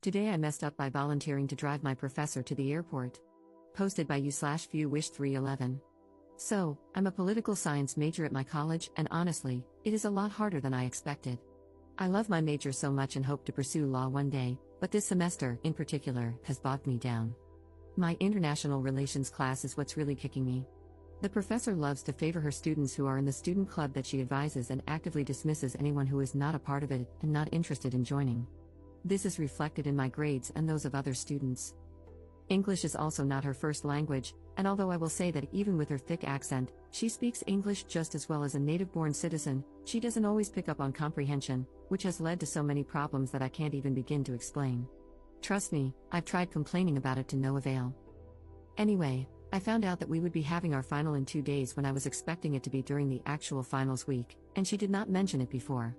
Today I messed up by volunteering to drive my professor to the airport. Posted by you/viewwish311. So, I'm a political science major at my college, and honestly, it is a lot harder than I expected. I love my major so much and hope to pursue law one day, but this semester, in particular, has bogged me down. My international relations class is what's really kicking me. The professor loves to favor her students who are in the student club that she advises and actively dismisses anyone who is not a part of it and not interested in joining. This is reflected in my grades and those of other students. English is also not her first language, and although I will say that even with her thick accent, she speaks English just as well as a native-born citizen, she doesn't always pick up on comprehension, which has led to so many problems that I can't even begin to explain. Trust me, I've tried complaining about it to no avail. Anyway, I found out that we would be having our final in 2 days when I was expecting it to be during the actual finals week, and she did not mention it before.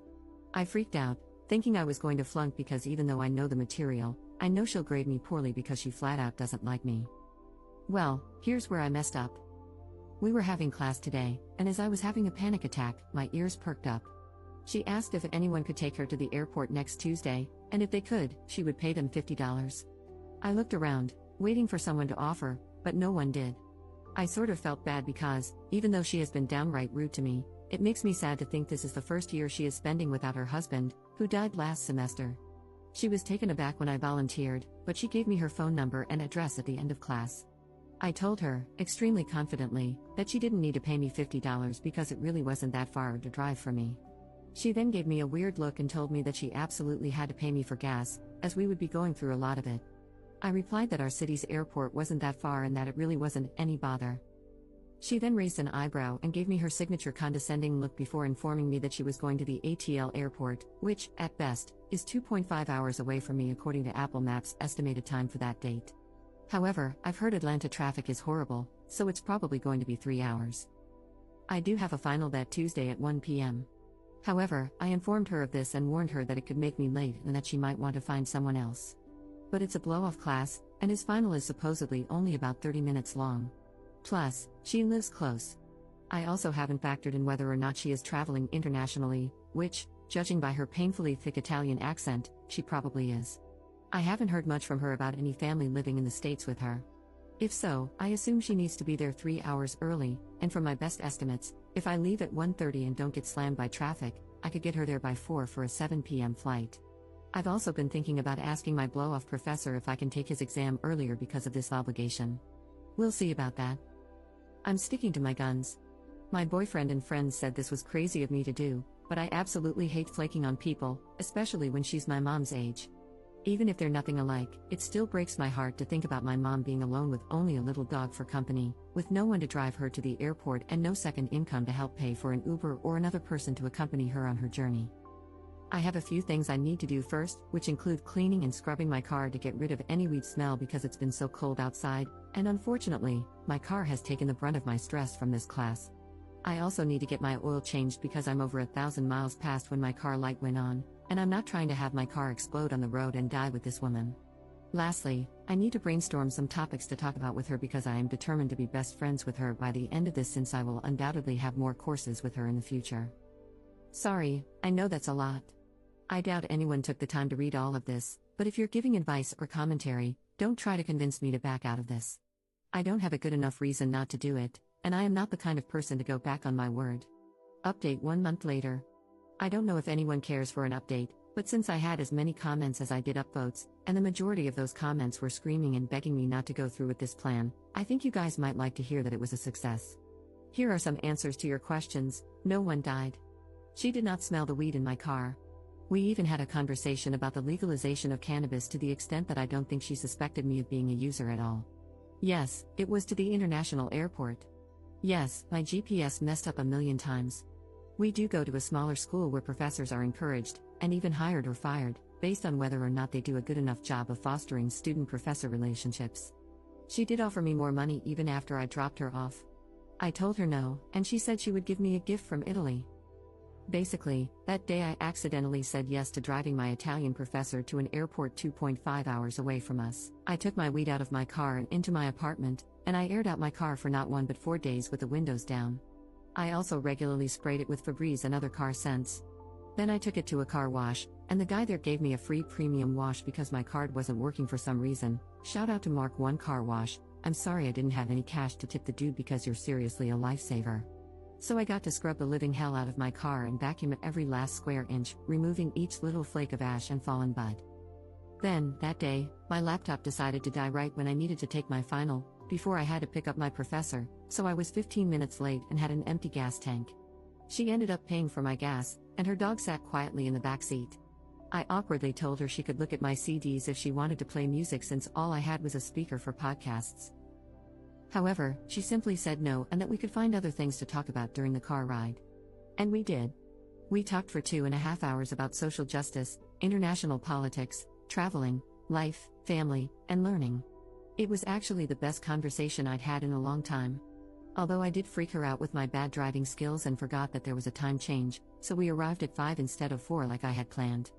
I freaked out, thinking I was going to flunk because even though I know the material, I know she'll grade me poorly because she flat out doesn't like me. Well, here's where I messed up. We were having class today, and as I was having a panic attack, my ears perked up. She asked if anyone could take her to the airport next Tuesday, and if they could, she would pay them $50. I looked around, waiting for someone to offer, but no one did. I sort of felt bad because, even though she has been downright rude to me, it makes me sad to think this is the first year she is spending without her husband, who died last semester. She was taken aback when I volunteered, but she gave me her phone number and address at the end of class. I told her, extremely confidently, that she didn't need to pay me $50 because it really wasn't that far to drive for me. She then gave me a weird look and told me that she absolutely had to pay me for gas, as we would be going through a lot of it. I replied that our city's airport wasn't that far and that it really wasn't any bother. She then raised an eyebrow and gave me her signature condescending look before informing me that she was going to the ATL airport, which, at best, is 2.5 hours away from me according to Apple Maps' estimated time for that date. However, I've heard Atlanta traffic is horrible, so it's probably going to be 3 hours. I do have a final that Tuesday at 1 p.m. However, I informed her of this and warned her that it could make me late and that she might want to find someone else. But it's a blow-off class, and his final is supposedly only about 30 minutes long. Plus, she lives close. I also haven't factored in whether or not she is traveling internationally, which, judging by her painfully thick Italian accent, she probably is. I haven't heard much from her about any family living in the States with her. If so, I assume she needs to be there 3 hours early, and from my best estimates, if I leave at 1:30 and don't get slammed by traffic, I could get her there by 4 for a 7 p.m. flight. I've also been thinking about asking my blow-off professor if I can take his exam earlier because of this obligation. We'll see about that. I'm sticking to my guns. My boyfriend and friends said this was crazy of me to do, but I absolutely hate flaking on people, especially when she's my mom's age. Even if they're nothing alike, it still breaks my heart to think about my mom being alone with only a little dog for company, with no one to drive her to the airport and no second income to help pay for an Uber or another person to accompany her on her journey. I have a few things I need to do first, which include cleaning and scrubbing my car to get rid of any weed smell because it's been so cold outside, and unfortunately, my car has taken the brunt of my stress from this class. I also need to get my oil changed because I'm over 1,000 miles past when my car light went on, and I'm not trying to have my car explode on the road and die with this woman. Lastly, I need to brainstorm some topics to talk about with her because I am determined to be best friends with her by the end of this since I will undoubtedly have more courses with her in the future. Sorry, I know that's a lot. I doubt anyone took the time to read all of this, but if you're giving advice or commentary, don't try to convince me to back out of this. I don't have a good enough reason not to do it, and I am not the kind of person to go back on my word. Update 1 month later. I don't know if anyone cares for an update, but since I had as many comments as I did upvotes, and the majority of those comments were screaming and begging me not to go through with this plan, I think you guys might like to hear that it was a success. Here are some answers to your questions. No one died. She did not smell the weed in my car. We even had a conversation about the legalization of cannabis to the extent that I don't think she suspected me of being a user at all. Yes, it was to the international airport. Yes, my GPS messed up a million times. We do go to a smaller school where professors are encouraged, and even hired or fired, based on whether or not they do a good enough job of fostering student-professor relationships. She did offer me more money even after I dropped her off. I told her no, and she said she would give me a gift from Italy. Basically, that day I accidentally said yes to driving my Italian professor to an airport 2.5 hours away from us. I took my weed out of my car and into my apartment, and I aired out my car for not 1 but 4 days with the windows down. I also regularly sprayed it with Febreze and other car scents. Then I took it to a car wash, and the guy there gave me a free premium wash because my card wasn't working for some reason. Shout out to Mark 1 Car Wash. I'm sorry I didn't have any cash to tip the dude because you're seriously a lifesaver. So I got to scrub the living hell out of my car and vacuum it every last square inch, removing each little flake of ash and fallen bud. Then, that day, my laptop decided to die right when I needed to take my final, before I had to pick up my professor, so I was 15 minutes late and had an empty gas tank. She ended up paying for my gas, and her dog sat quietly in the back seat. I awkwardly told her she could look at my CDs if she wanted to play music since all I had was a speaker for podcasts. However, she simply said no and that we could find other things to talk about during the car ride. And we did. We talked for 2.5 hours about social justice, international politics, traveling, life, family, and learning. It was actually the best conversation I'd had in a long time. Although I did freak her out with my bad driving skills and forgot that there was a time change, so we arrived at 5 instead of 4 like I had planned.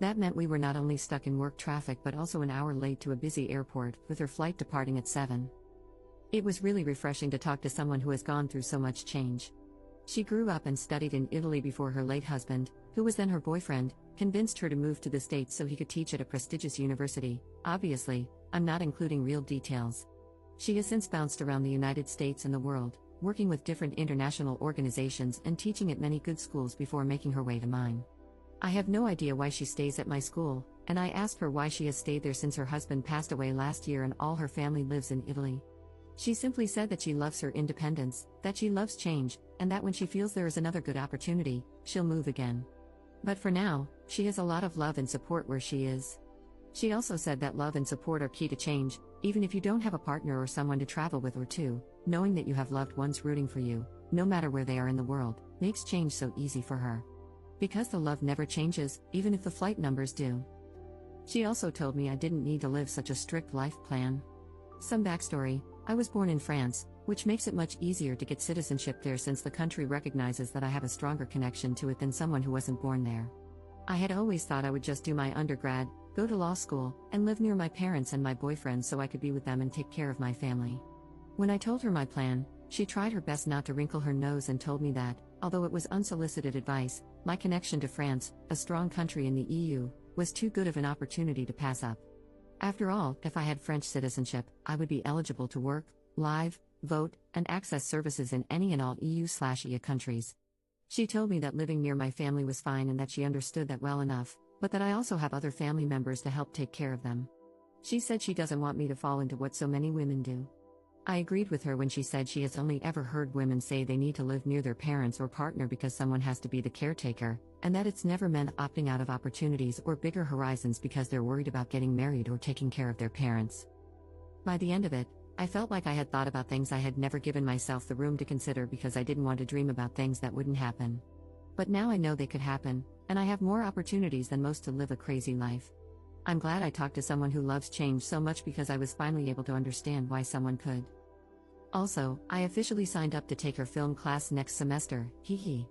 That meant we were not only stuck in work traffic but also an hour late to a busy airport, with her flight departing at 7. It was really refreshing to talk to someone who has gone through so much change. She grew up and studied in Italy before her late husband, who was then her boyfriend, convinced her to move to the States so he could teach at a prestigious university. Obviously, I'm not including real details. She has since bounced around the United States and the world, working with different international organizations and teaching at many good schools before making her way to mine. I have no idea why she stays at my school, and I asked her why she has stayed there since her husband passed away last year and all her family lives in Italy. She simply said that she loves her independence, that she loves change, and that when she feels there is another good opportunity, she'll move again. But for now, she has a lot of love and support where she is. She also said that love and support are key to change, even if you don't have a partner or someone to travel with or to, knowing that you have loved ones rooting for you, no matter where they are in the world, makes change so easy for her. Because the love never changes, even if the flight numbers do. She also told me I didn't need to live such a strict life plan. Some backstory: I was born in France, which makes it much easier to get citizenship there since the country recognizes that I have a stronger connection to it than someone who wasn't born there. I had always thought I would just do my undergrad, go to law school, and live near my parents and my boyfriend so I could be with them and take care of my family. When I told her my plan, she tried her best not to wrinkle her nose and told me that, although it was unsolicited advice, my connection to France, a strong country in the EU, was too good of an opportunity to pass up. After all, if I had French citizenship, I would be eligible to work, live, vote, and access services in any and all EU/EA countries. She told me that living near my family was fine and that she understood that well enough, but that I also have other family members to help take care of them. She said she doesn't want me to fall into what so many women do. I agreed with her when she said she has only ever heard women say they need to live near their parents or partner because someone has to be the caretaker, and that it's never meant opting out of opportunities or bigger horizons because they're worried about getting married or taking care of their parents. By the end of it, I felt like I had thought about things I had never given myself the room to consider because I didn't want to dream about things that wouldn't happen. But now I know they could happen, and I have more opportunities than most to live a crazy life. I'm glad I talked to someone who loves change so much because I was finally able to understand why someone could. Also, I officially signed up to take her film class next semester, hee hee.